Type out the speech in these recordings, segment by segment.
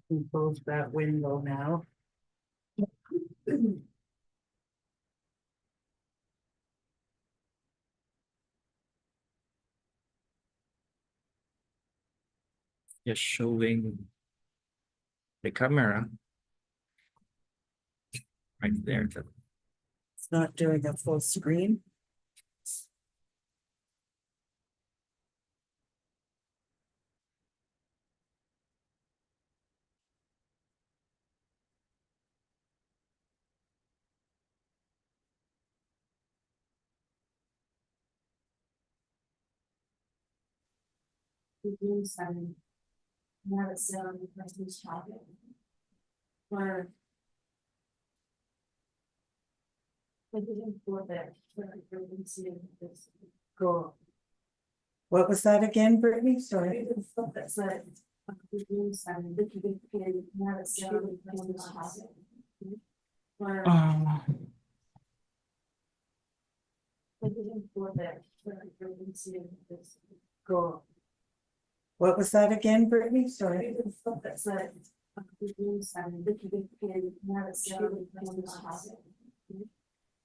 can close that window now. Just showing the camera right there. It's not doing a full screen. Review 7. Now it's still on the person's topic. Or. Like we didn't for that, for urgency of this. Go. What was that again, Brittany? Sorry. It's stuff that said, review 7, the communicated, now it's still on the person's topic. Or. Like we didn't for that, for urgency of this. Go. What was that again, Brittany? Sorry. It's stuff that said, review 7, the communicated, now it's still on the person's topic.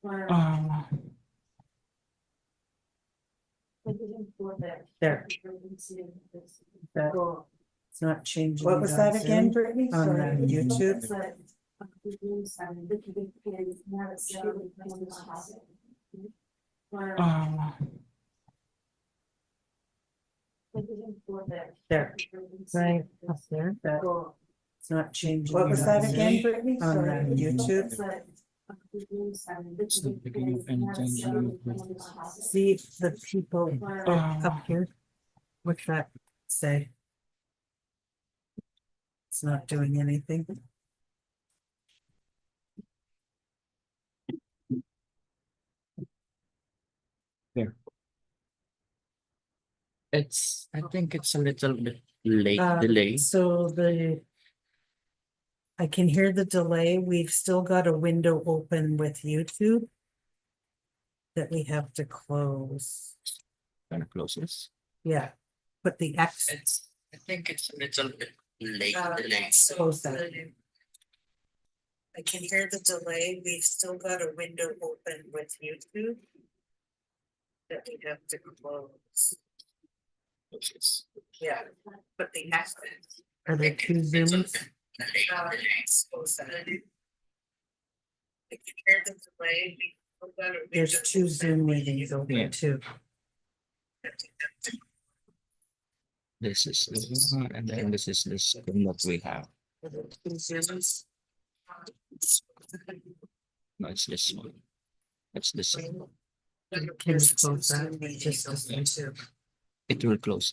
Or. Like we didn't for that. There. Urgency of this. That- Go. It's not changing. What was that again, Brittany? On Sorry. YouTube. There. Right up there. That- It's not changing. What was that again, Brittany? Sorry. YouTube. It's the beginning of anything. See the people up here. What's that say? It's not doing anything. I think it's a little bit late delay. So I can hear the delay. We've still got a window open with YouTube that we have to close. Kind of close this. Yeah, put the X. I think it's a little bit late delay. Close that. I can hear the delay. We've still got a window open with YouTube that we have to close. Yeah, but the X. Are there two Zooms? Close that. I can hear the delay. There's two Zoom meetings Yeah. open too. This is this one, and then this is this one that we have. Two Zooms. No, it's this one. It's this one. Can you close that? Just listen to. It will close.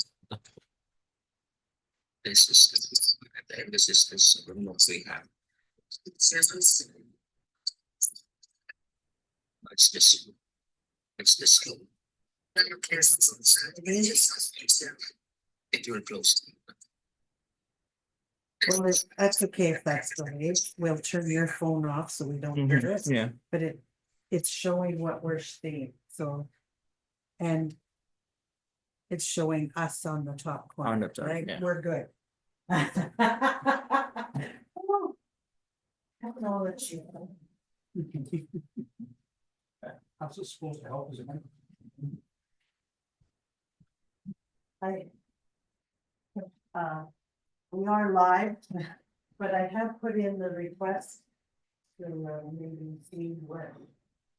This is this one, and then this is this one that we have. No, it's this one. It's this one. It will close. Well, that's okay if that's delayed. We'll turn your phone off so we don't hear it. Yeah. But it's showing what we're seeing, so. And. It's showing us on the top corner, On the top, right? yeah. We're good. Technology. How's this supposed to help? Is it? We are live, but I have put in the request to maybe see what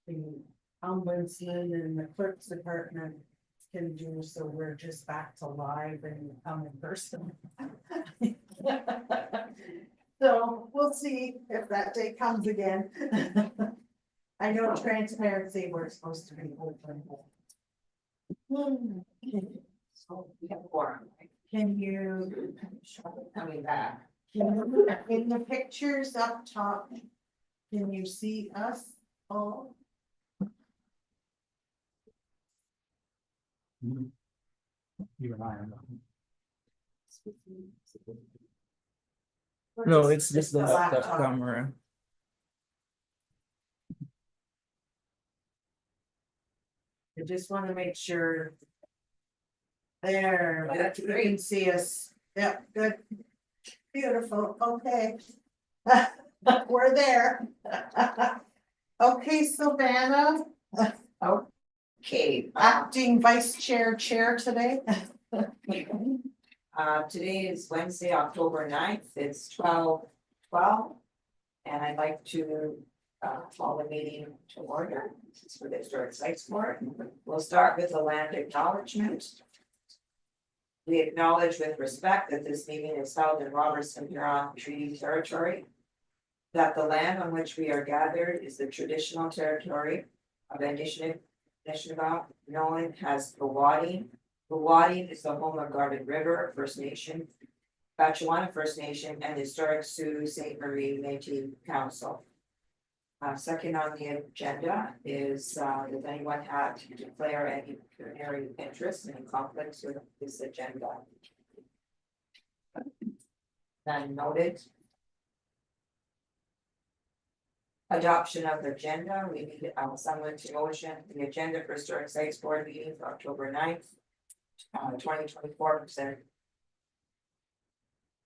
the ombudsman and the clerk's department can do, so we're just back to live and come in person. So we'll see if that day comes again. I know transparency, we're supposed to be open. Can you coming back? In the pictures up top, can you see us all? You and I are. No, it's just the laptop. laptop camera. I just want to make sure. There, That's you great. can see us. Yep, good. Beautiful, okay. We're there. Okay, Sylvana, Okay, acting vice chair today. today is Wednesday, October 9th. It's 12:12. And I'd like to call the meeting to order. This is for the Historic Sites Board. We'll start with the land acknowledgement. We acknowledge with respect that this meeting is held in Robertson Huron Treaty Territory. That the land on which we are gathered is the traditional territory of Anishinaabe, known as the Wading. The Wading is the home of Garden River First Nation, Batchewana First Nation, and Historic Sioux Saint Marie Métis Council. Second on the agenda is, does anyone have to declare any pecuniary interest and conflicts with this agenda? None noted. Adoption of the agenda, we need someone to motion the agenda for Historic Sites Board meeting for October 9th. 2024%.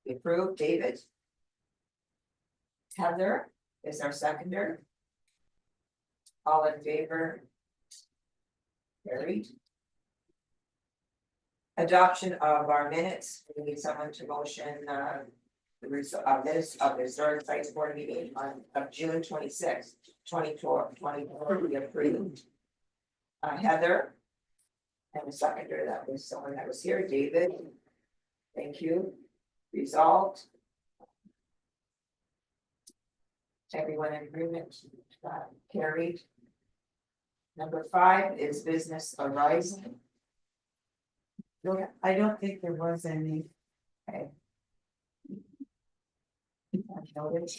Approved, David. Heather is our seconder. All in favor? Carried. Adoption of our minutes, we need someone to motion the result of this of the Historic Sites Board meeting of June 26th, 2024 be approved. Heather. And the seconder, that was someone that was here, David. Thank you. Resolved. Everyone in agreement, carried. Number 5 is business arising. I don't think there was any. Okay. Noted.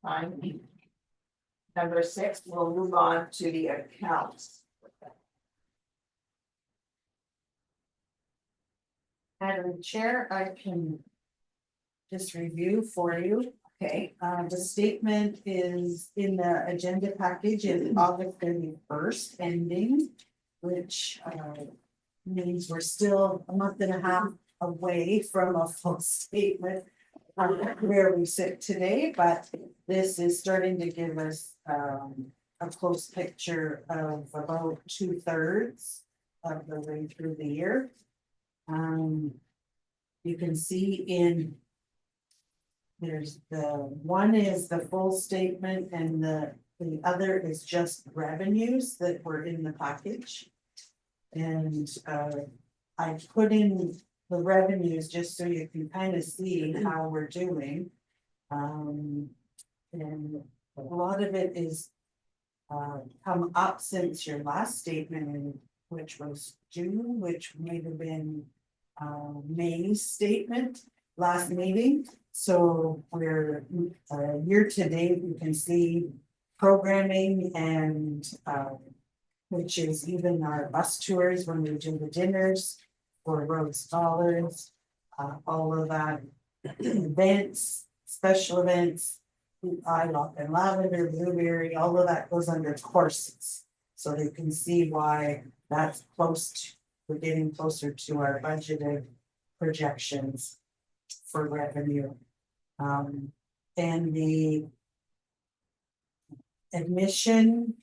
Fine. Number 6, we'll move on to the accounts. Madam Chair, I can just review for you. Okay, The statement is in the agenda package in August 31st ending, which means we're still a month and a half away from a full statement where we sit today, but this is starting to give us a close picture of about 2/3 of the way through the year. You can see there's one is the full statement and the other is just revenues that were in the package. And I put in the revenues just so you can kind of see how we're doing. And a lot of it is come up since your last statement, which was June, which might have been May's statement last meeting. So we're year to date, you can see programming and which is even our bus tours when we do the dinners for Rhodes Scholars, all of that, events, special events, ILOC and Lavender, Blueberry, all of that goes under courses. So you can see why that's close to, we're getting closer to our budgeted projections for revenue. And the admission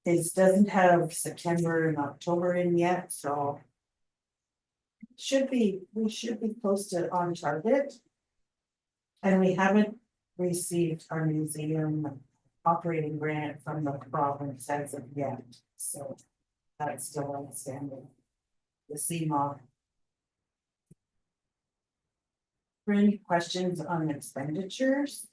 doesn't have September and October in yet, so we should be close to on target. And we haven't received our museum operating grant from the province as of yet, so that's still outstanding. The CMOG. Any questions on expenditures?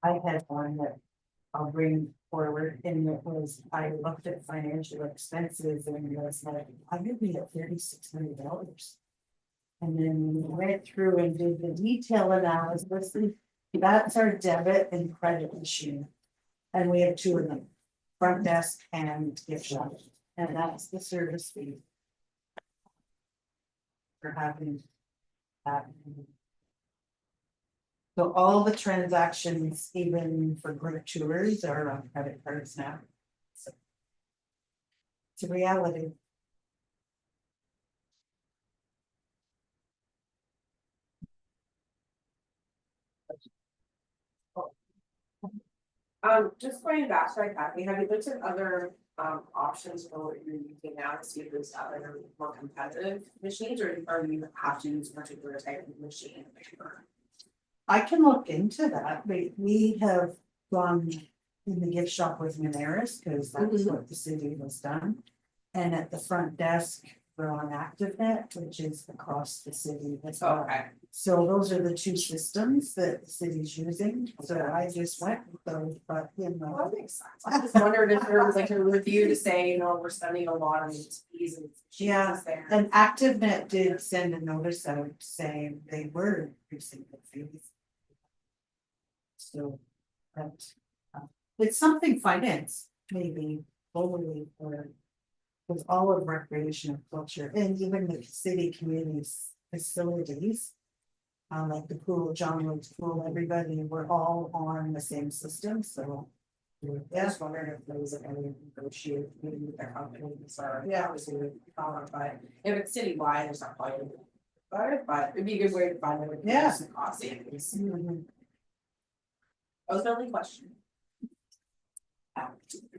I had one that I'll bring forward, and it was, I looked at financial expenses and it was like, I'm gonna be at $3,600. And then we went through and did the detail analysis, that's our debit and credit machine. And we have 2 of them, front desk and gift shop, and that's the service fee. For having that. So all the transactions, even for group tours, are on credit cards now. So It's a reality. Just going back to like Kathy, have you looked at other options for what you're using now to see if there's other more competitive machines, or you have to use a particular type of machine? I can look into that, we have gone in the gift shop with Moneris, because that's what the city has done. And at the front desk, we're on ActiveNet, which is across the city as well. Okay, So those are the two systems that the city's using, so I just went with those, but you well, know. that makes sense. I just wondered if there was like a review to say, you know, we're spending a lot on these fees and Yeah, machines there. And ActiveNet did send a notice out saying they were increasing the fees. So, but, it's something finance, maybe, globally, or. With all of recreation and culture, and even the city communities facilities. Like the pool, John Woods Pool, everybody, we're all on the same system, so. I Yeah, just wondered if there was like any negotiate with their companies or. Yeah. Obviously, we follow, but if it's citywide, there's not probably. But it'd be a good way to find out. Yeah. Some cost savings. mhm. That was the only question.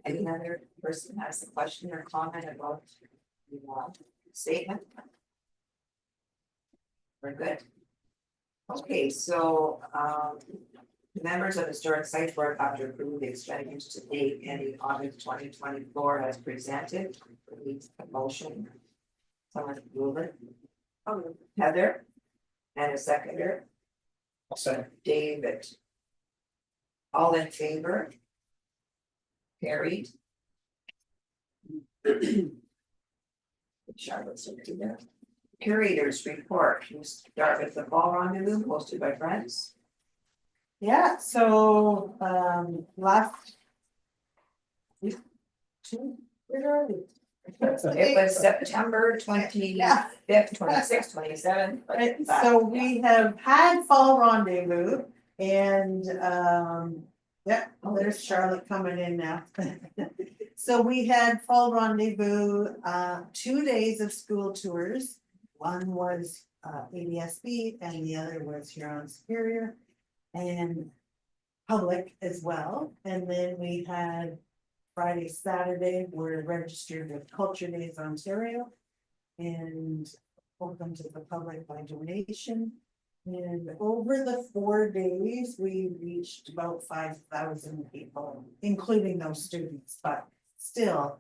Any other person has a question or comment about the statement? We're good. Okay, so members of the Historic Site Board have to approve the expenditures to date ending August 2024 as presented. Needs a motion. Someone move it. Heather. And a seconder, I'll say. David. All in favor? Carried. Charlotte's gonna do that. Curators report, you start with the fall rendezvous hosted by friends. Yeah, so, last. Where are we? It was September 25th, 26th, 27th. Right, so we have had fall rendezvous and, yeah, there's Charlotte coming in now. So we had fall rendezvous, 2 days of school tours. One was, ADSB and the other was Huron Superior. And public as well, and then we had Friday, Saturday, we're registered with Culture Days Ontario. And open to the public by donation. And over the 4 days, we reached about 5,000 people, including those students, but still.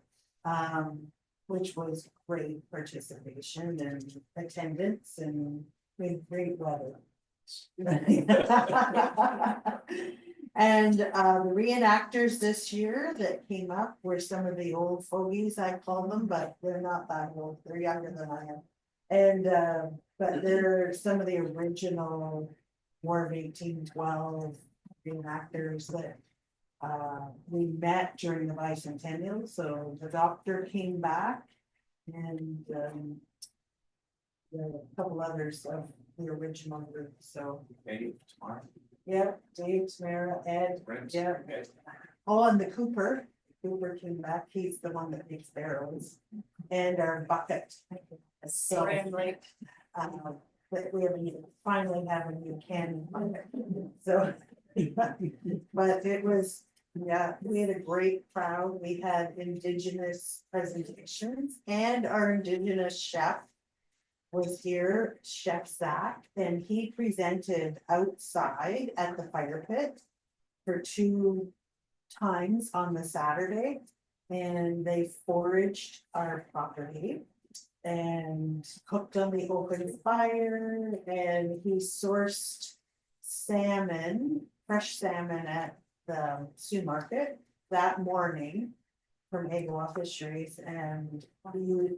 Which was great participation and attendance and with great weather. And the reenactors this year that came up were some of the old fogies, I call them, but they're not that old, they're younger than I am. And but they're some of the original War of 1812 reenactors that we met during the bicentennial, so the doctor came back. And a couple others of the original group, so. Maybe tomorrow. Yeah, Dave, Tamara, Ed, Friends. yeah. Oh, and the Cooper came back, he's the one that makes barrels, and our bucket. So, but we have finally have a new canning bucket, so. But it was, yeah, we had a great crowd, we had Indigenous presentations, and our Indigenous chef was here, Chef Zach, and he presented outside at the fire pit for 2 times on the Saturday. And they foraged our property and cooked on the open fire, and he sourced salmon, fresh salmon at the Sioux Market that morning from Agawa Fisheries, and we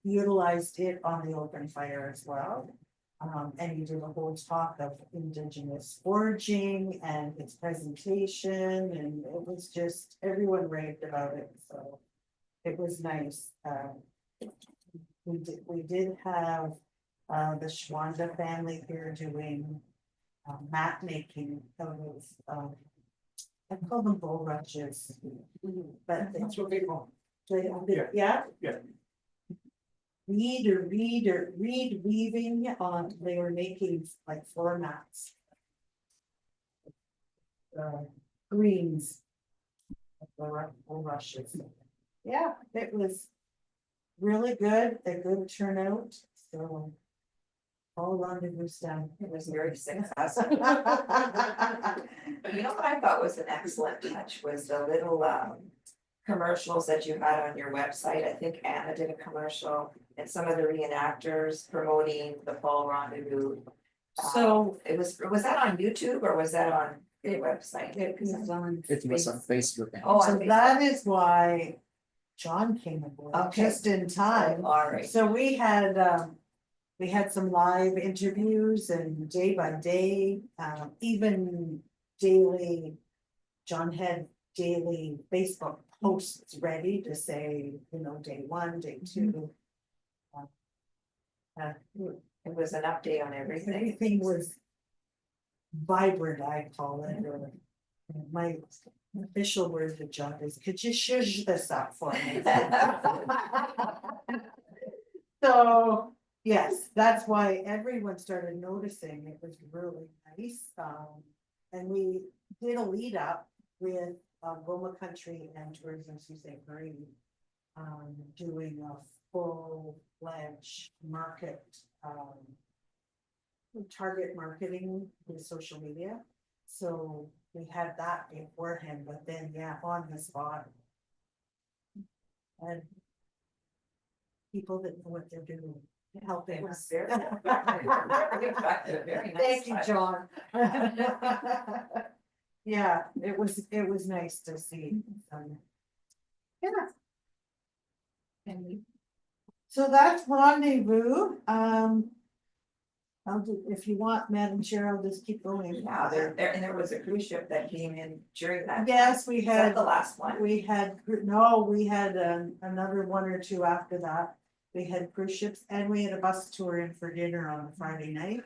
utilized it on the open fire as well. And he did a whole talk of Indigenous foraging and its presentation, and it was just, everyone raved about it, so it was nice. We did have the Schwanda family here doing mat making of those, I call them bulrushes, but That's what they call. Yeah? Yeah. Reed weaving on, they were making like floor mats. Greens. Or rushes. Yeah, it was really good, a good turnout, so. All rendezvous done. It was very successful. You know what I thought was an excellent touch was the little commercials that you had on your website. I think Anna did a commercial and some of the reenactors promoting the fall rendezvous. So Was that on YouTube or was that on the website? it was on. It was on Facebook. Oh, So on Facebook. that is why John came aboard, Okay. just in time. All right. So we had some live interviews and day by day, even daily. John had daily Facebook posts ready to say, day 1, day 2. It was an update on everything. Everything was vibrant, I call it, or my official word to John is, could you shush this up for me? So, yes, that's why everyone started noticing it was really nice, and we did a lead up with Goma Country and Tourism Sault Ste. Marie. Doing a full-fledged market, target marketing with social media. So we had that beforehand, but then, on the spot. And people that know what they're doing, helping It was us. very, very effective, very nice. Thank you, touch. John. Yeah, it was nice to see. Yeah. So that's rendezvous, if you want, Madam Chair, I'll just keep going. Yeah, and there was a cruise ship that came in during that. Yes, we Is that had, the last one? we had another 1 or 2 after that. We had cruise ships and we had a bus tour in for dinner on a Friday night.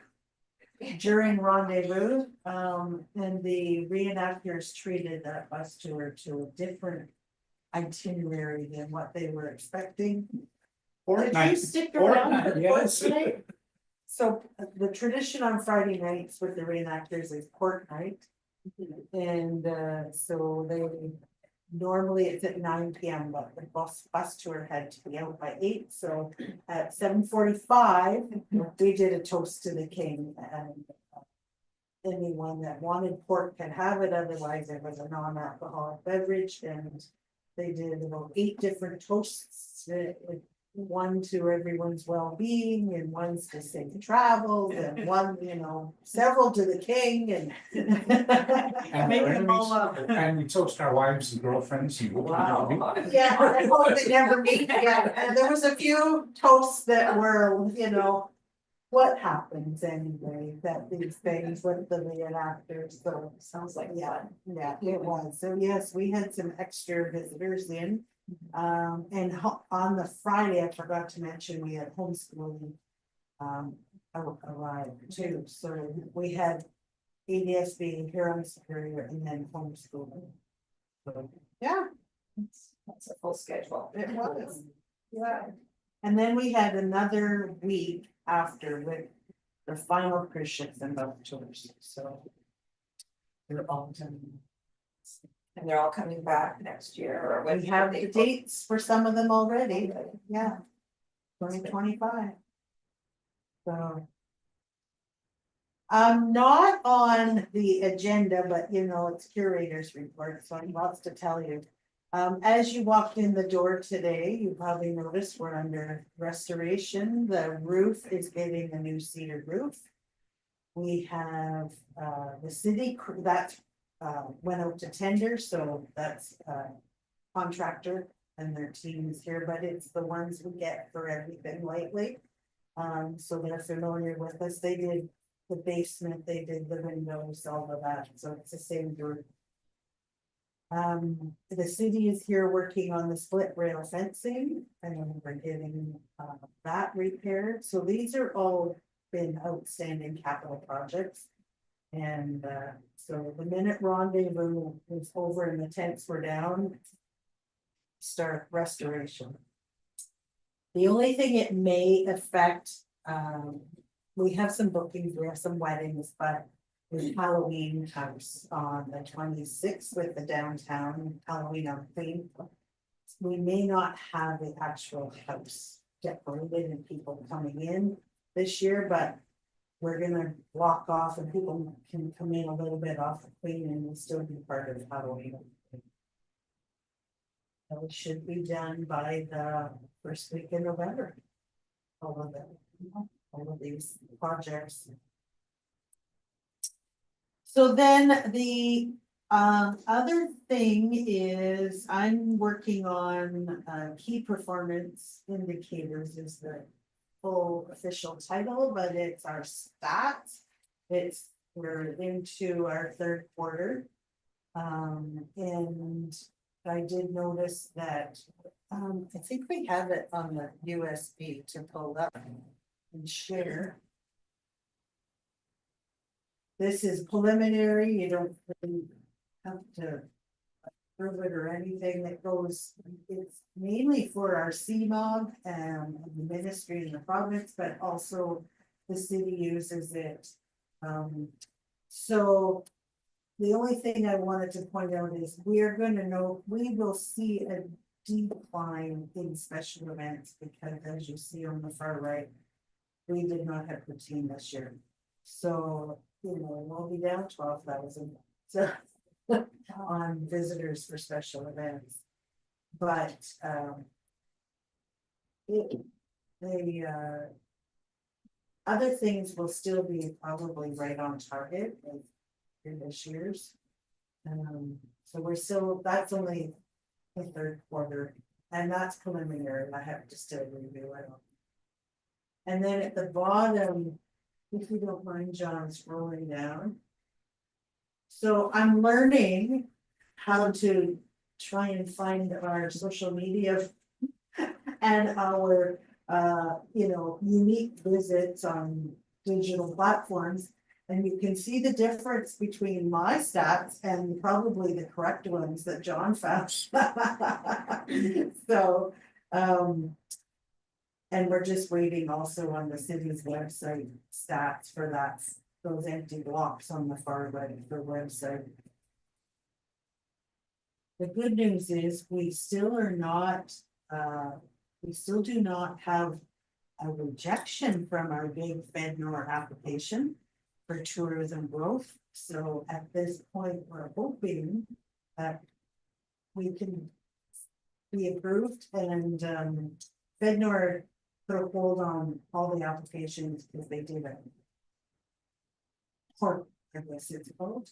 During rendezvous, and the reenactors treated that bus tour to a different itinerary than what they were expecting. Did you stick around for the yes. pork night? So the tradition on Friday nights with the reenactors is pork night. And so they, normally it's at 9 p.m, but the bus tour had to be out by 8, so at 7:45, we did a toast to the king, and anyone that wanted pork could have it, otherwise it was a non-alcoholic beverage, and they did about 8 different toasts, one to everyone's well-being, and one's to safe travels, and one, several to the king, and And make our them all up. And we toast our wives and girlfriends and. Wow. Yeah, I hope they never meet again, and there was a few toasts that were, what happens anyway, that these things with the reenactors, so. Sounds like Yeah, fun. yeah, it was, so yes, we had some extra visitors in. And on the Friday, I forgot to mention, we had homeschooling. Arrived too, so we had ADSB, Huron Superior, and then homeschooling. So, yeah, That's a full schedule. it was, yeah. And then we had another week after with the final cruise ships and boat tours, so. They're all done. And they're all coming back next year or when? We have they the book? dates for some of them already, yeah. 2025. So. Not on the agenda, but it's curator's report, so I have lots to tell you. As you walked in the door today, you probably noticed we're under restoration. The roof is getting a new cedar roof. We have the city that went out to tender, so that's contractor and their team is here, but it's the ones we get for everything lately. So they're familiar with us. They did the basement, they did the windows, all of that, so it's the same group. The city is here working on the split rail fencing and we're getting that repaired, so these are all been outstanding capital projects. And so the minute rendezvous was over and the tents were down, start restoration. The only thing it may affect, we have some bookings, we have some weddings, but with Halloween comes on the 26th with the downtown Halloween on theme. We may not have the actual house decorated and people coming in this year, but we're gonna block off and people can come in a little bit off the Queen and still be part of Halloween. So it should be done by the first week in November. All of these projects. So then the other thing is I'm working on key performance indicators is the full official title, but it's our stats. We're into our third quarter. And I did notice that, I think we have it on the USB to pull up and share. This is preliminary, you don't really have to approve it or anything that goes, it's mainly for our CMOG and the ministry and the province, but also the city uses it. So the only thing I wanted to point out is we will see a decline in special events because as you see on the far right, we did not have the team this year. So, we'll be down 12,000 so on visitors for special events. But the other things will still be probably right on target in this year's. So that's only the third quarter, and that's preliminary. I have to still review it. And then at the bottom, if you don't mind, John, scrolling down. So I'm learning how to try and find our social media and our unique visits on digital platforms. And you can see the difference between my stats and probably the correct ones that John found. So, and we're just waiting also on the city's website stats for those empty blocks on the far right of the website. The good news is we still do not have a rejection from our big FedNor application for tourism growth. So at this point, we're hoping that we can be approved and FedNor put a hold on all the applications because they did it. Or I guess it's called.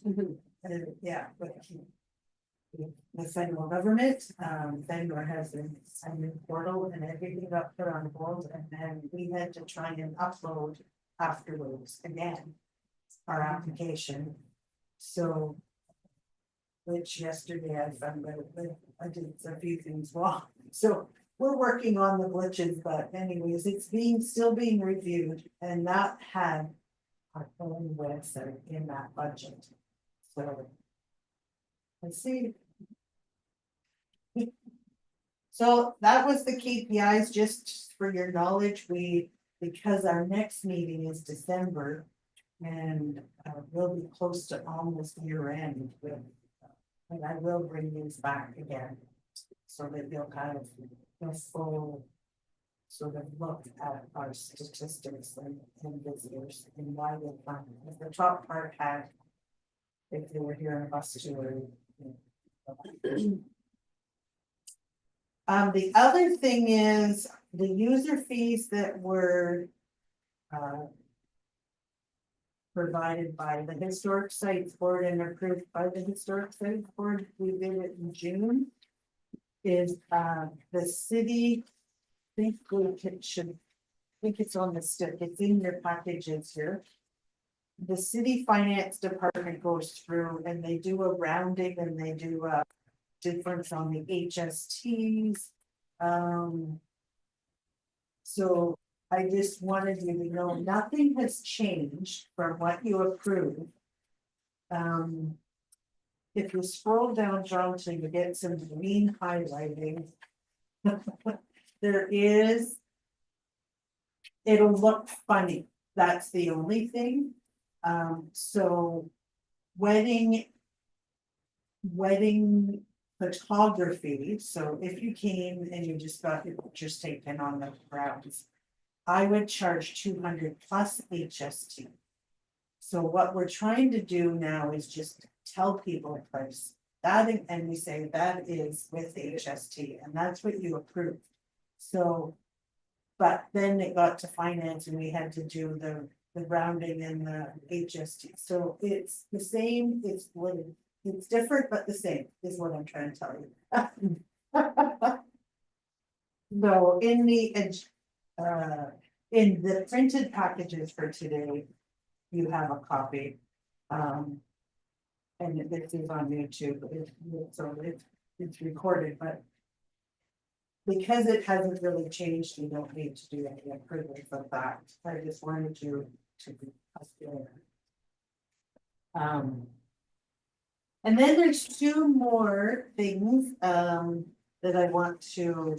Yeah, but the federal government, FedNor has a new portal and everything got put on hold and then we had to try and upload afterwards again our application. So, which yesterday I found that I did a few things wrong. So we're working on the glitches, but anyways, it's still being reviewed and that had our own website in that budget. So let's see. So that was the KPIs, just for your knowledge, because our next meeting is December. And we'll be close to almost year end with, and I will bring these back again. So that you'll kind of a full sort of look at our statistics and visitors and why they come. The top part had, if they were here in a bus tour. The other thing is the user fees that were provided by the Historic Sites Board and approved by the Historic Sites Board, we did it in June. Is the city, I think it's on the stick, it's in your packages here. The city finance department goes through and they do a rounding and they do a difference on the HSTs. So I just wanted you to know nothing has changed from what you approved. if you scroll down, John, till you get some green highlighting. There is. It'll look funny, that's the only thing. So wedding. Wedding photography, so if you came and you just got your pictures taken on the grounds. I would charge 200 plus HST. So what we're trying to do now is just tell people the price. That, and we say that is with HST, and that's what you approved. So. But then it got to finance and we had to do the rounding and the HST, so it's the same, it's what. It's different, but the same is what I'm trying to tell you. No, in the printed packages for today, you have a copy. And this is on YouTube, it's recorded, but. Because it hasn't really changed, you don't need to do any approvals of that. I just wanted you to be clear. And then there's two more things that I want to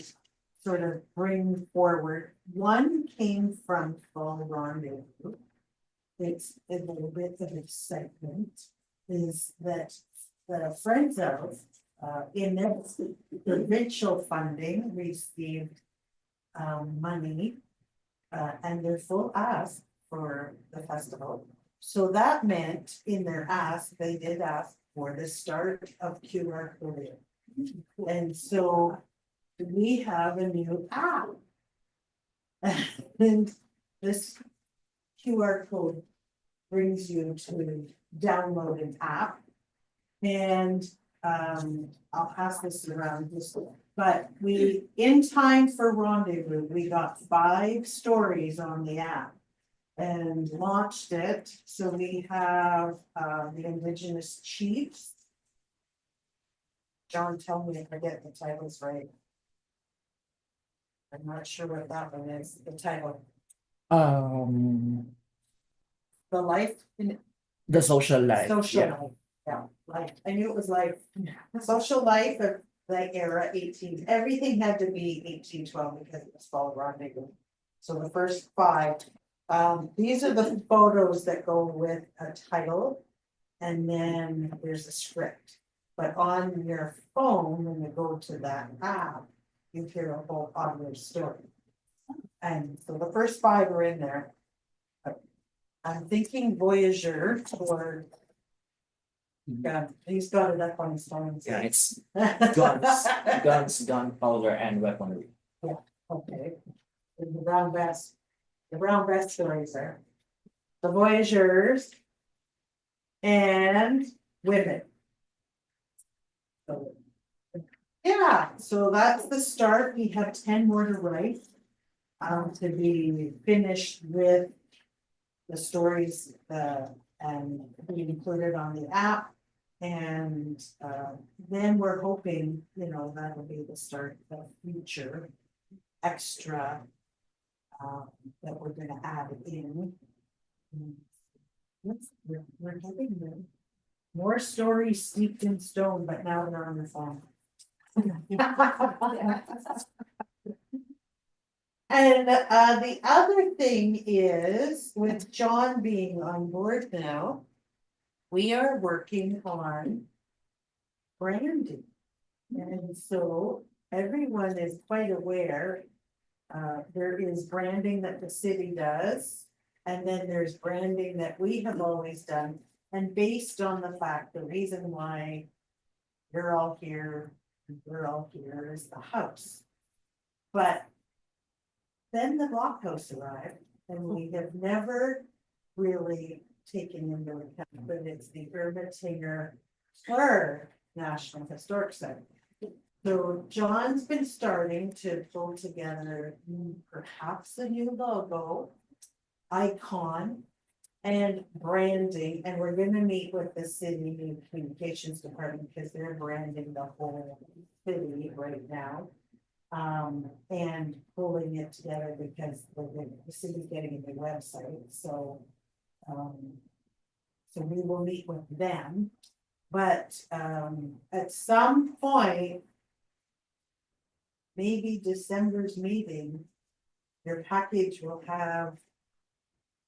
sort of bring forward. One came from Fall Rendezvous. It's a little bit of excitement, is that friends of in the provincial funding received money and their full ask for the festival. So that meant in their ask, they did ask for the start of QR code. And so we have a new app. And this QR code brings you to download an app. And I'll pass this around this, but we, in time for Rendezvous, we got 5 stories on the app. And launched it, so we have the Indigenous Chiefs. John, tell me if I get the titles right. I'm not sure what that one is, the title. The life in The social life. social yeah. life, yeah, life, I knew it was life, social life of the era 18, everything had to be 1812 because it was Fall Rendezvous. So the first 5. These are the photos that go with a title, and then there's a script. But on your phone, when you go to that app, you hear a whole audio story. And so the first 5 are in there. I'm thinking Voyager or. God, he's got it up on his phone. Yeah, it's guns, gunpowder, and weaponry. Okay. And the brown vest stories there. The Voyagers. And women. So, yeah, so that's the start. We have 10 more to write. To be finished with the stories and be included on the app. And then we're hoping, that'll be the start of future extra that we're gonna add in. We're getting there. More stories steeped in stone, but now they're on the phone. And the other thing is, with John being on board now, we are working on branding. And so everyone is quite aware, there is branding that the city does. And then there's branding that we have always done, and based on the fact, the reason why you're all here, we're all here is the house. But then the blockhouse arrived, and we have never really taken into account that it's the Ermitinger National Historic Site. So John's been starting to pull together perhaps a new logo, icon, and branding, and we're gonna meet with the city communications department because they're branding the whole city right now. And pulling it together because the city's getting a new website, so. So we will meet with them But at some point. Maybe December's meeting. Your package will have.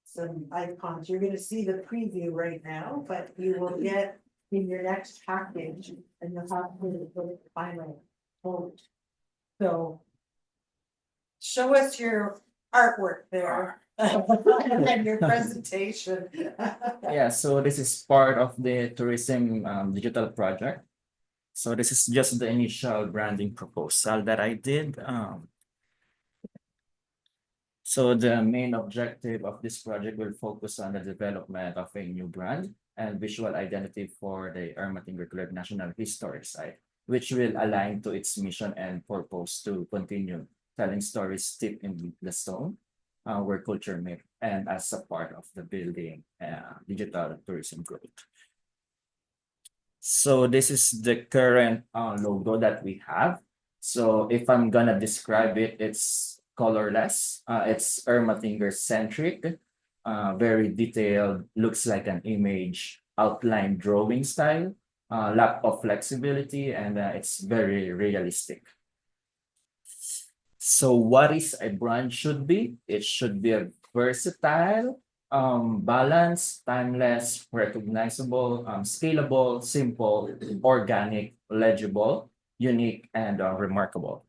Some icons, you're gonna see the preview right now, but you will get in your next package and you'll have to put it final vote. So. Show us your artwork there. And your presentation. Yeah, so this is part of the tourism digital project. So this is just the initial branding proposal that I did. So the main objective of this project will focus on the development of a new brand and visual identity for the Ermatinger-Clark National Historic Site, which will align to its mission and purpose to continue telling stories steeped in the stone, where culture met, and as a part of the building digital tourism growth. So this is the current logo that we have. So if I'm gonna describe it, it's colorless. It's Ermatinger centric, very detailed, looks like an image, outline drawing style, lack of flexibility, and it's very realistic. So what is a brand should be? It should be a versatile, balanced, timeless, recognizable, scalable, simple, organic, legible, unique, and remarkable.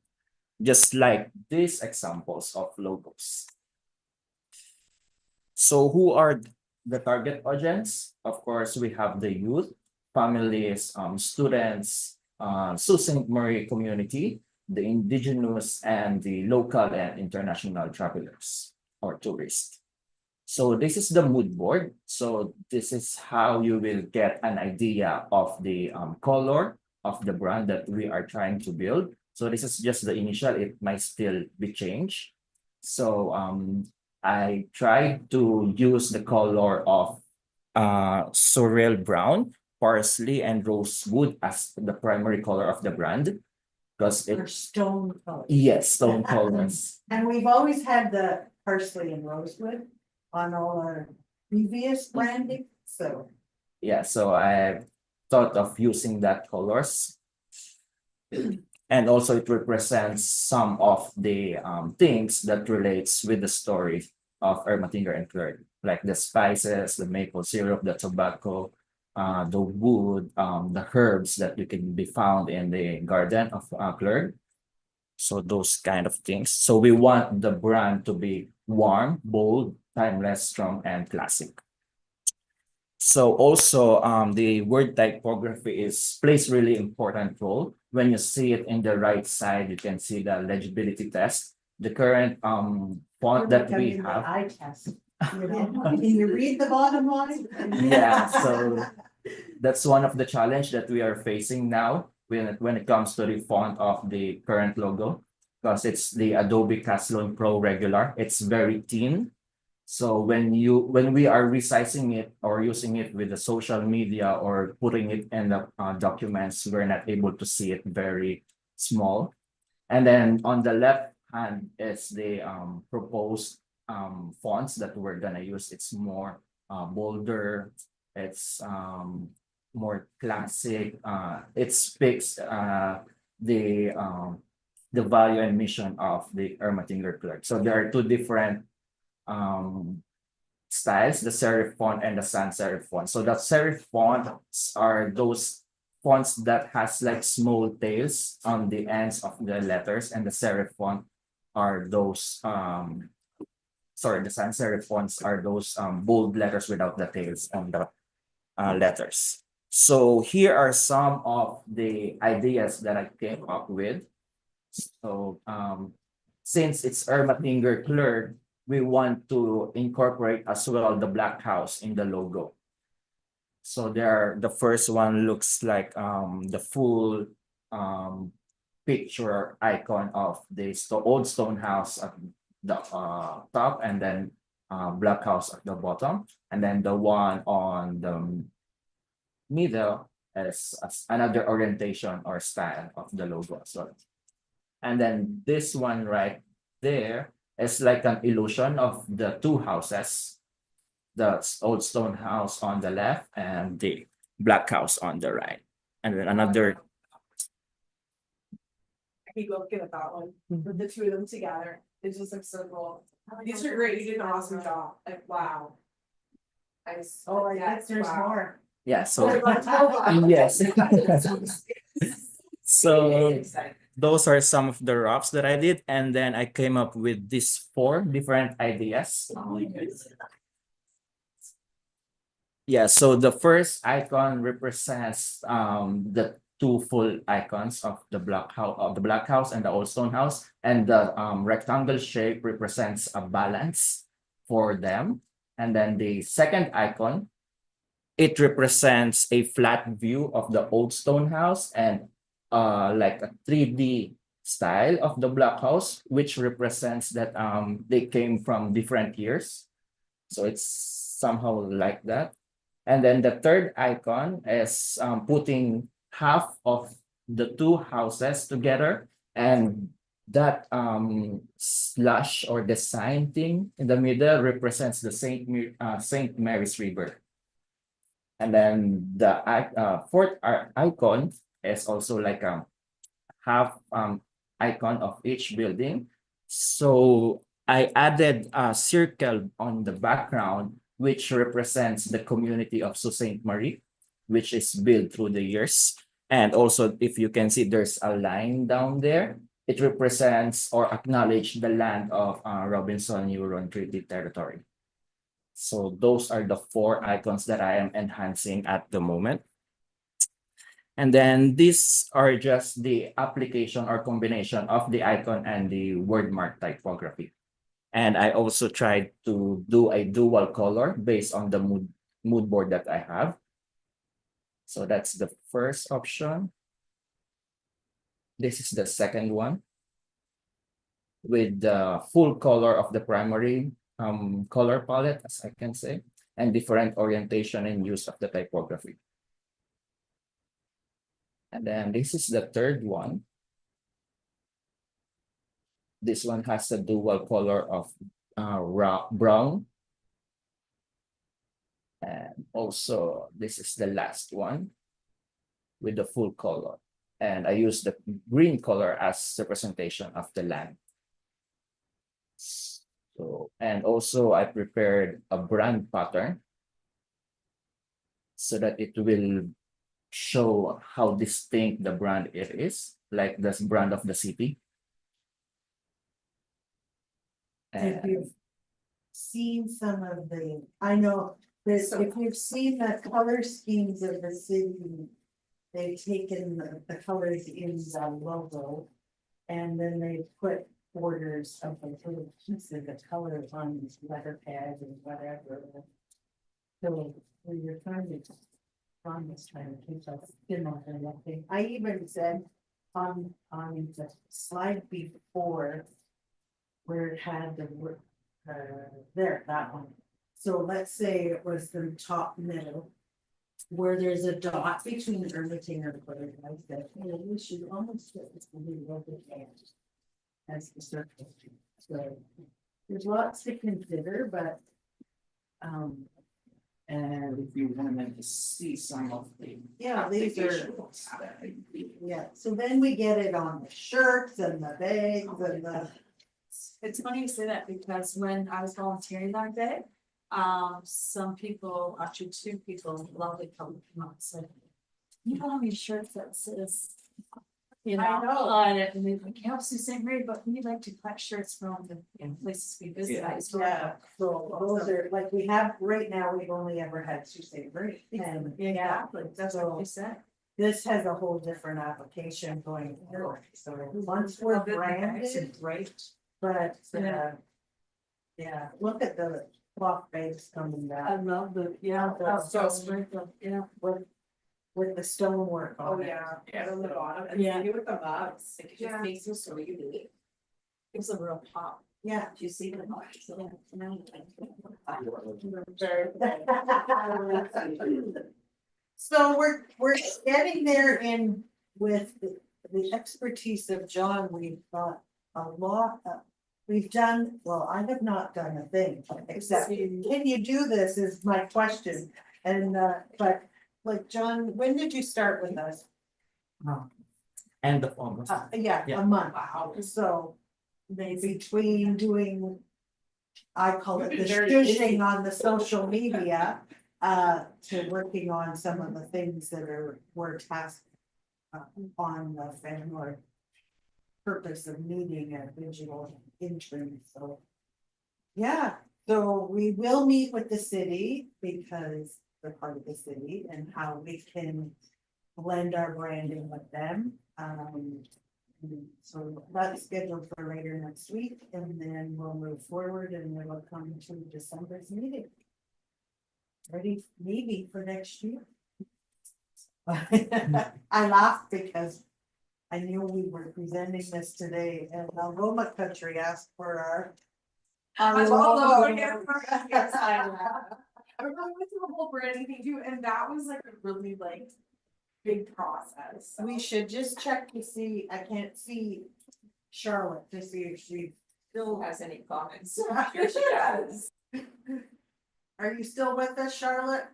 Just like these examples of logos. So who are the target audience? Of course, we have the youth, families, students, Sault Ste. Marie community, the indigenous, and the local and international travelers or tourists. So this is the mood board. So this is how you will get an idea of the color of the brand that we are trying to build. So this is just the initial, it might still be changed. So I tried to use the color of sorrel brown, parsley, and rosewood as the primary color of the brand. Because Or it, stone color. yes, stone colors. And we've always had the parsley and rosewood on all our previous branding, so. Yeah, so I thought of using that colors. And also it represents some of the things that relates with the story of Ermatinger and Clark, like the spices, the maple syrup, the tobacco, the wood, the herbs that you can be found in the garden of Clark. So those kind of things. So we want the brand to be warm, bold, timeless, strong, and classic. So also the word typography plays really important role. When you see it in the right side, you can see the legibility test. The current font that we Becoming the have. eye test. You know, can you read the bottom line? Yeah, so that's one of the challenge that we are facing now when it comes to the font of the current logo, because it's the Adobe Caslon Pro Regular. It's very thin. So when we are resizing it or using it with the social media or putting it in the documents, we're not able to see it very small. And then on the left hand is the proposed fonts that we're gonna use. It's more bolder, it's more classic, it speaks the value and mission of the Ermatinger Clark. So there are two different styles, the serif font and the sans serif font. So the serif fonts are those fonts that has like small tails on the ends of the letters, and the serif font are those the sans serif fonts are those bold letters without the tails on the letters. So here are some of the ideas that I came up with. So since it's Ermatinger Clark, we want to incorporate as well the black house in the logo. So the first one looks like the full picture icon of the old stone house at the top, and then black house at the bottom, and then the one on the middle is another orientation or style of the logo as well. And then this one right there is like an illusion of the two houses, the old stone house on the left and the black house on the right. And then another, I could go get that one, with the two of them together, it just looks so cool. These are great, you did an awesome job, like, wow. Oh, I guess there's more. yeah, so Oh, yes. So Exciting. those are some of the roughs that I did, and then I came up with these 4 different ideas. Yeah, so the first icon represents the 2 full icons of the black house and the old stone house, and the rectangle shape represents a balance for them. And then the second icon, it represents a flat view of the old stone house and like a 3D style of the black house, which represents that they came from different years. So it's somehow like that. And then the third icon is putting half of the 2 houses together, and that slash or the sign thing in the middle represents the Saint Mary's River. And then the fourth icon is also like a half icon of each building. So I added a circle on the background, which represents the community of Sault Ste. Marie, which is built through the years. And also, if you can see, there's a line down there. It represents or acknowledge the land of Robinson-Huron Treaty Territory. So those are the 4 icons that I am enhancing at the moment. And then these are just the application or combination of the icon and the wordmark typography. And I also tried to do a dual color based on the mood board that I have. So that's the first option. This is the second one, with the full color of the primary color palette, as I can say, and different orientation and use of the typography. And then this is the third one. This one has a dual color of brown. And also, this is the last one with the full color. And I use the green color as representation of the land. So, and also I prepared a brand pattern so that it will show how distinct the brand it is, like this brand of the city. If you've seen some of the, I know, this, if you've seen the color schemes of the city, they've taken the colors in the logo, and then they put borders of the little pieces of colors on these letterhead and whatever. So when you're trying to, Ron was trying to keep us in on that thing. I even said on the slide before, where it had the there, that one. So let's say it was the top middle, where there's a dot between the Irving and the I said, hey, we should almost get this to be over there as the circle. So there's lots to consider, but And if you wanted to see some of the yeah, these are, applications that I did. yeah, so then we get it on the shirts and the bags and the. It's funny you say that because when I was volunteering that day, some people, actually 2 people, lovely couple came up and said, you don't have any shirts that says, you know, I know. on it, and they're like, yeah, Sault Ste. Marie, but we like to collect shirts from the places we visit. Yeah. Yeah, so those are, like, we have, right now, we've only ever had Sault Ste. Marie. And Exactly, that's So- what you said. this has a whole different application going forward, so once we're It's branded, great. but, Yeah. yeah, look at the cloth bags coming I back love the, yeah, That's so so- sprinkle, yeah. with the stonework Oh, on it. yeah, on the bottom, and Yeah. maybe with the mugs, like, it Yeah. just makes it so unique. It's a real pop. Yeah. Do you see the marks? So we're getting there in with the expertise of John, we've got a lot of. We've done, well, I have not done a thing, except, can you do this is my question, and but. like, John, when did you start with us? End of August. Yeah, Yeah. a month, so between doing, I call it the Very shushing on the social media, to working on some of the things that were tasked on the family purpose of needing a visual intern, so. Yeah, so we will meet with the city because they're part of the city and how we can blend our branding with them. So that's scheduled for later next week, and then we'll move forward and then we'll come to December's meeting. Ready, maybe for next year. I laughed because I knew we were presenting this today, and Algoma Country asked for our. I love logo. yes, I remember we went through the whole branding thing too, and that was like a really like big process. So. We should just check to see, I can't see Charlotte to see if she Who still has any comments? Here she is. Are you still with us, Charlotte?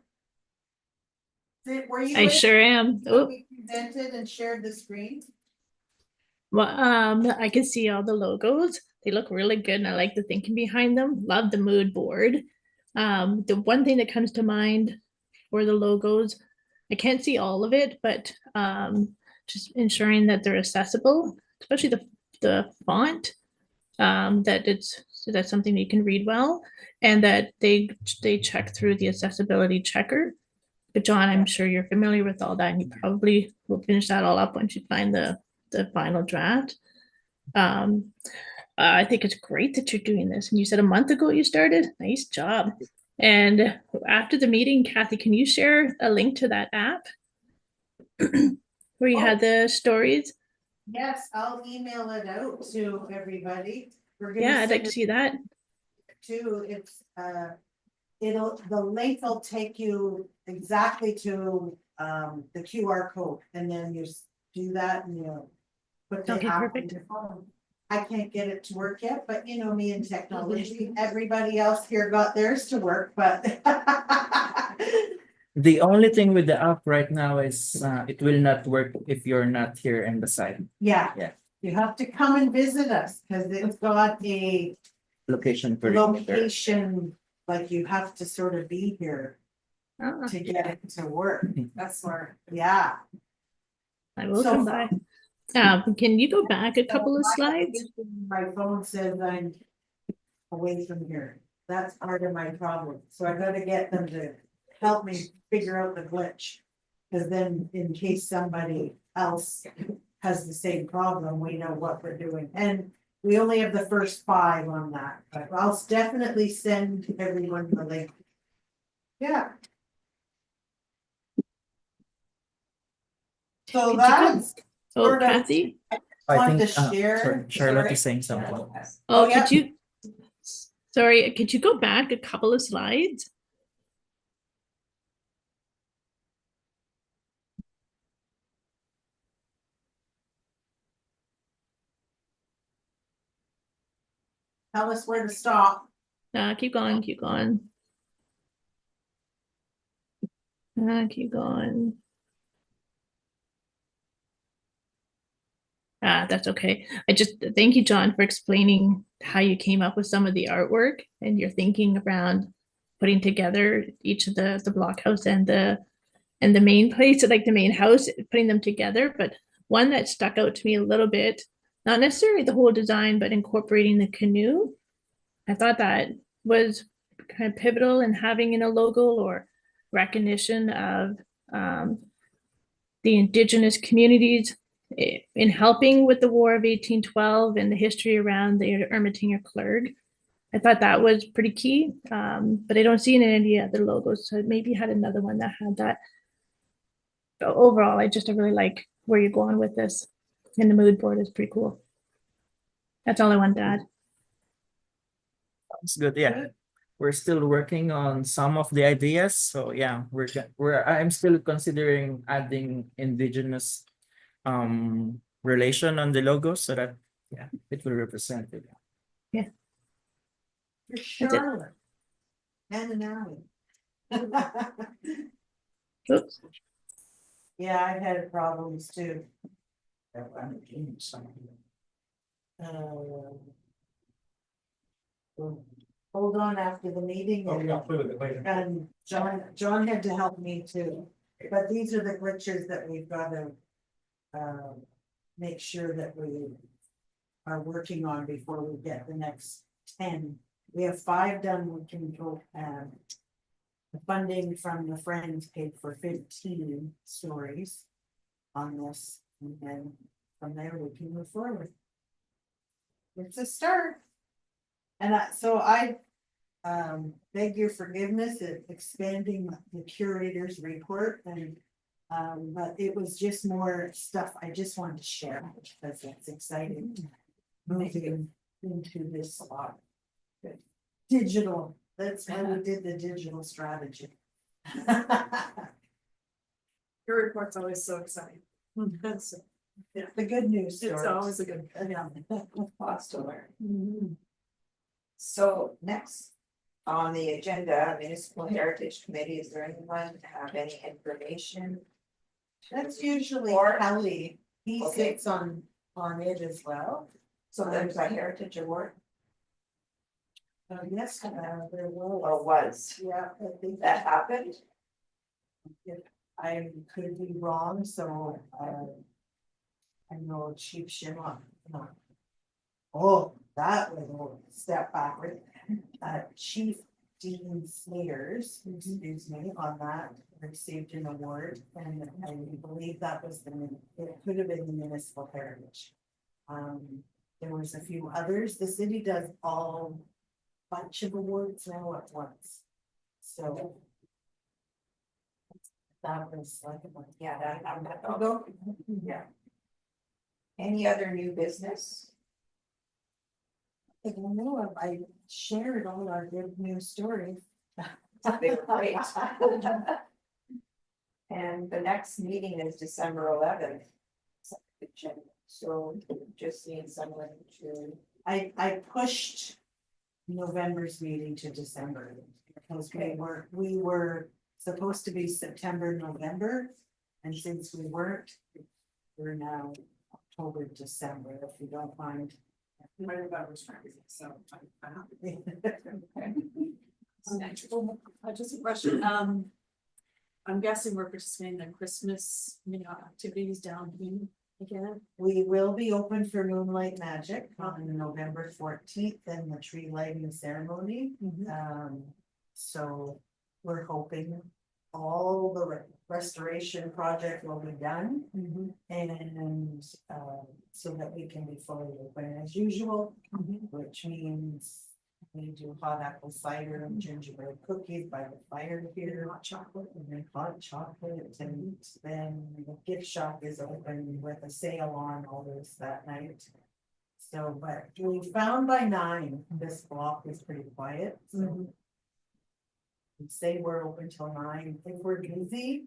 Were you? I with sure am. when Oh, we presented and shared the screen? well, I can see all the logos. They look really good and I like the thinking behind them. Love the mood board. The one thing that comes to mind for the logos, I can't see all of it, but just ensuring that they're accessible, especially the font, that's something that you can read well, and that they check through the accessibility checker. But John, I'm sure you're familiar with all that, and you probably will finish that all up once you find the final draft. I think it's great that you're doing this. And you said a month ago you started. Nice job. And after the meeting, Kathy, can you share a link to that app where you had the stories? Yes, I'll email it out to everybody. We're gonna Yeah, I'd like send to it see that. to, it's, the link will take you exactly to, the QR code, and then you do that and you put the Okay, app perfect. in your phone. I can't get it to work yet, but you know me and technology, everybody else here got theirs to work, but. The only thing with the app right now is it will not work if you're not here in the site. Yeah. Yeah. You have to come and visit us, cause it's got a Location perimeter. location, like you have to sort of be here Ah, to get it to work. That's smart. Yeah. I will So come by. Can you go back a couple of slides? My phone says I'm away from here. That's part of my problem. So I gotta get them to help me figure out the glitch. Cause then in case somebody else has the same problem, we know what we're doing. And we only have the first 5 on that, but I'll definitely send everyone the link. Yeah. So Could you go- that's Oh, sort of- Kathy? I Want think, to share? sorry, Charlotte is saying something. Oh, Oh, yeah. could you? Sorry, could you go back a couple of slides? Tell us where to stop. Keep going, keep going. Keep going. That's okay. I just thank you, John, for explaining how you came up with some of the artwork and your thinking around putting together each of the blockhouse and the main place, like the main house, putting them together. But one that stuck out to me a little bit, not necessarily the whole design, but incorporating the canoe. I thought that was kind of pivotal in having in a logo or recognition of the indigenous communities in helping with the War of 1812 and the history around the Ermitanger Clerg. I thought that was pretty key, but I don't see it in any other logos. So maybe you had another one that had that. But overall, I really like where you're going with this, and the mood board is pretty cool. That's all I wanted to add. It's good, yeah. We're still working on some of the ideas, so yeah, I'm still considering adding indigenous relation on the logo so that yeah, it will represent it. You're That's it. Charlotte. And an alley. Oops. Yeah, I had problems too. Hold on after the meeting Okay, I'll and, play with it later. and John had to help me too. But these are the glitches that we've gotta, make sure that we are working on before we get the next 10. We have 5 done, we can go, the funding from the Friends paid for 15 stories on this, and then from there we can move forward. It's a start. And I beg your forgiveness at expanding the curator's report and, but it was just more stuff I just wanted to share because it's exciting. Moving into this digital, that's why we did the digital strategy. Your report's always so exciting. It's The good news stories. always a good. Yeah. Lots to learn. So next on the agenda, Municipal Heritage Committee, is there anyone have any information? That's usually Or- Kelly, he Okay. sits on it as well. So there's a Heritage Award, Yes, there will. or was, Yeah, I think that happened? I could be wrong, so, I know Chief Shimon. Oh, that was a step backward. Chief Dean Sneers, excuse me, on that, received an award, and I believe that was it could have been the Municipal Heritage. There was a few others, the city does all bunch of awards now at once, so. That was like, Yeah, that happened. go. Yeah. Any other new business? I don't know, I shared all our good news stories. They were great. And the next meeting is December 11th. So just need someone to, I pushed November's meeting to December. Because we were supposed to be September, November, and since we weren't, we're now October, December, if you don't mind. My November's crazy, so I'm happy. Just a question, I'm guessing we're participating in Christmas, activities down here again. We will be open for Moonlight Magic on November 14th and the tree lighting ceremony. So we're hoping all the restoration project will be done. And so that we can be fully open as usual, which means we do hot apple cider and gingerbread cookies by the fire here. Hot chocolate. And then hot chocolate, and then the gift shop is open with a sale on all this that night. So, but we found by 9, this block is pretty quiet, so. We say we're open till 9, if we're busy,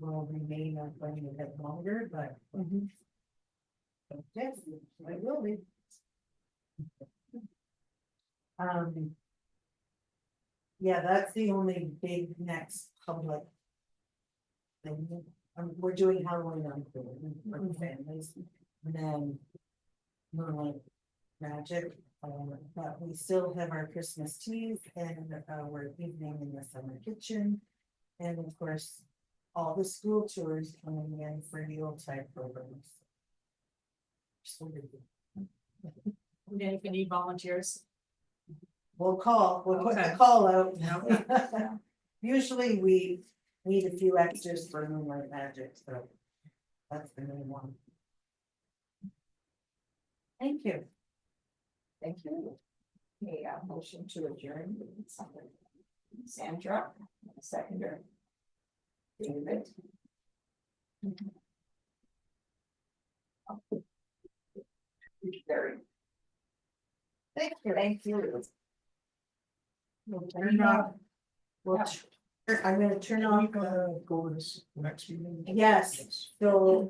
we'll remain open a bit longer, but. Yes, I will be. Yeah, that's the only big next public thing. We're doing Halloween on for the families, and then Moonlight Magic, but we still have our Christmas teas and our evening in the summer kitchen. And of course, all the school tours coming in for the old type programs. So If you need volunteers. we'll put the Okay. call out. Usually we need a few extras for Moonlight Magic, so that's the main one. Thank you. thank you. Okay, motion to adjourn. Sandra, seconder. David. Very. Thank you. Thank you. We'll turn off. I'm gonna turn off. Go to this next meeting? Yes. So,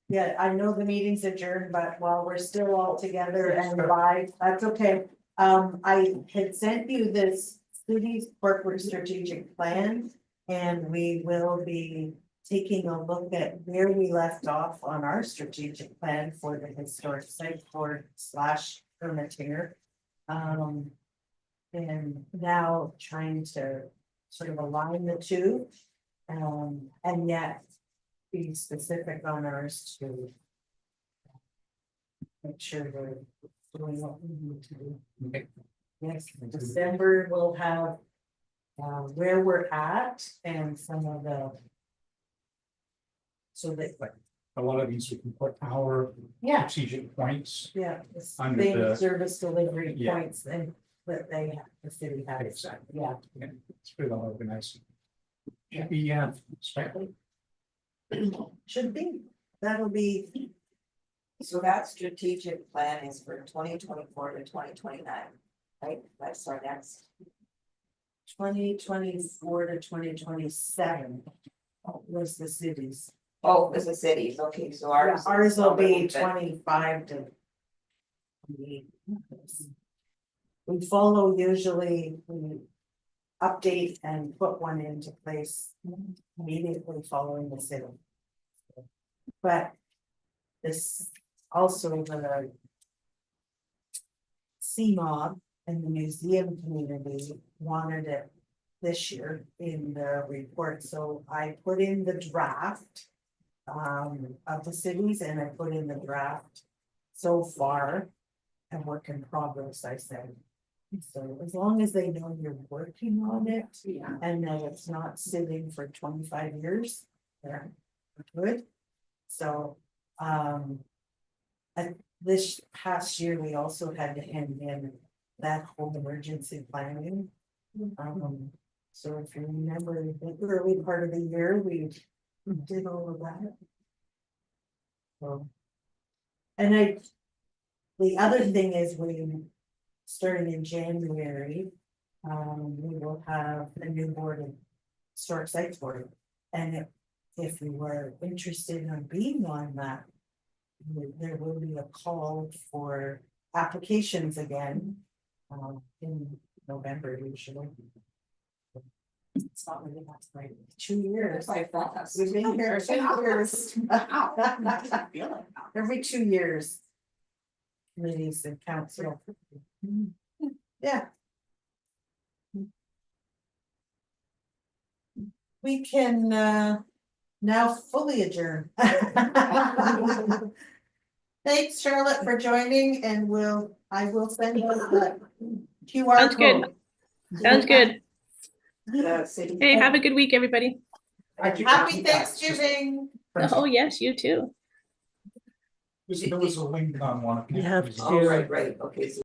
yeah, I know the meeting's adjourned, but while we're still all together and live, that's okay. I had sent you this city's corporate strategic plan. And we will be taking a look at where we left off on our strategic plan for the historic site board / permitter. And now trying to sort of align the two. And yet be specific on ours to make sure we're doing what we need to do. Okay. Yes, in December we'll have where we're at and some of the. So that, A lot of these we can put our yeah, strategic points. yeah, the Under same the- service delivery Yeah. points and that they have, the city has, Exactly. yeah. It's pretty well organized. Should be, special. Should be, that'll be, So that strategic plan is for 2024 to 2029, right? That's our next. 2024 to 2027 was the cities. Oh, this is cities, okay, so Yeah, ours. ours is will a little be bit- 25 to. 28. We follow usually, we update and put one into place immediately following the city. But this also the CMOB and the museum community wanted it this year in the report, so I put in the draft of the cities and I put in the draft so far a work in progress, I said. So as long as they know you're working on it and that it's not sitting for 25 years, they're good. So, this past year, we also had to hand in that whole emergency planning. So if you remember, the early part of the year, we did all of that. So. And the other thing is we, starting in January, we will have a new board of historic sites board. And if we were interested in being on that, there will be a call for applications again, in November usually. It's not really that right, 2 years. Quite fast. We've been here 2 years. Every 2 years. Committees and council. Yeah. We can now fully adjourn. Thanks, Charlotte, for joining, and I will send you the QR Sounds good. code. Sounds good. The city. Hey, have a good week, everybody. Happy Thanksgiving. Oh, yes, you too. There was a link on one of. You have these. to- Oh, right, okay, so